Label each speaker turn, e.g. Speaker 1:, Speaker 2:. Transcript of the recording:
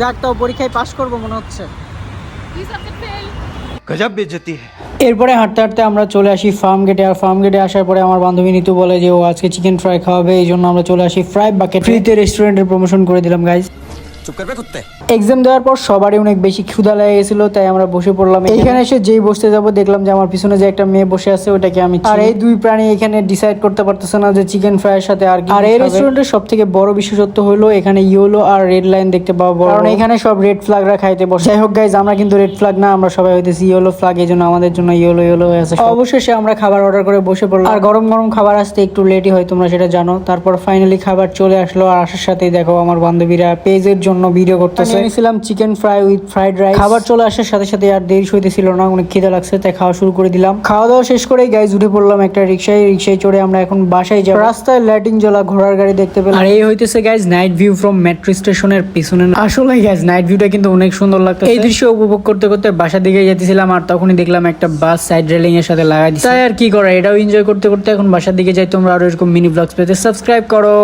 Speaker 1: যাক, তাও পরীক্ষায় পাশ করবো মনে হচ্ছে।
Speaker 2: गजब बेइज्जती है।
Speaker 1: এরপরে হাঁটতে হাঁটতে আমরা চলে আসি ফার্ম গেটে। আর ফার্ম গেটে আসার পরে আমার বান্ধবী নিতু বলে যে ও আজকে চিকেন ফ্রাই খাওয়াবে, এই জন্য আমরা চলে আসি ফ্রাই বাকেট। ফ্রিতে রেস্টুরেন্টের প্রমোশন করে দিলাম গাইজ।
Speaker 2: चुप कर बे कुत्ते।
Speaker 1: এক্সাম দেওয়ার পর সবারই অনেক বেশি ক্ষুধা লেগে গেছিল, তাই আমরা বসে পড়লাম। এখানে এসে যেই বসতে যাব দেখলাম যে আমার পিছনে যে একটা মেয়ে বসে আছে ওটাকে আমি চিনি। আর এই দুই প্রাণী এখানে ডিসাইড করতে পারতেছে না যে চিকেন ফ্রাইয়ের সাথে আর কি। আর এই রেস্টুরেন্টের সব থেকে বড় বিশেষত্ব হলো এখানে ইয়েলো আর রেড লাইন দেখতে পাওয়া, কারণ এখানে সব রেড ফ্ল্যাগরা খাইতে বসে। যাই হোক গাইজ, আমরা কিন্তু রেড ফ্ল্যাগ না, আমরা সবাই হইতেছি ইয়েলো ফ্ল্যাগ, এই জন্য আমাদের জন্য ইয়েলো ইয়েলো হয়ে আছে। অবশেষে আমরা খাবার অর্ডার করে বসে পড়লাম। আর গরম গরম খাবার আসতে একটু লেটই হয়, তোমরা সেটা জানো। তারপর ফাইনালি খাবার চলে আসলো, আর আসার সাথেই দেখো আমার বান্ধবীরা পেজের জন্য ভিডিও করতেছে। নিয়েছিলাম chicken fry with fried rice. খাবার চলে আসার সাথে সাথে আর দেরি হইতেছিল না, অনেক খিদে লাগছে, তাই খাওয়া শুরু করে দিলাম। খাওয়া দাওয়া শেষ করেই গাইজ উঠে পড়লাম একটা রিক্সায়। রিক্সায় চড়ে আমরা এখন বাসায় যাব। রাস্তায় লাইটিং জ্বলা ঘোড়ার গাড়ি দেখতে পেলাম। আর এই হইতেছে guys night view from metro স্টেশনের পিছনে। আসলে গাইজ নাইট ভিউটা কিন্তু অনেক সুন্দর লাগতো। এই দৃশ্য উপভোগ করতে করতে বাসার দিকে যেতেছিলাম, আর তখনই দেখলাম একটা বাস সাইড রেলিং এর সাথে লাগাই দিচ্ছে। তাই আর কি করা, এটাও এনজয় করতে করতে এখন বাসার দিকে যাই। তোমরা আরো এরকম মিনি ব্লগস পেতে সাবস্ক্রাইব করো।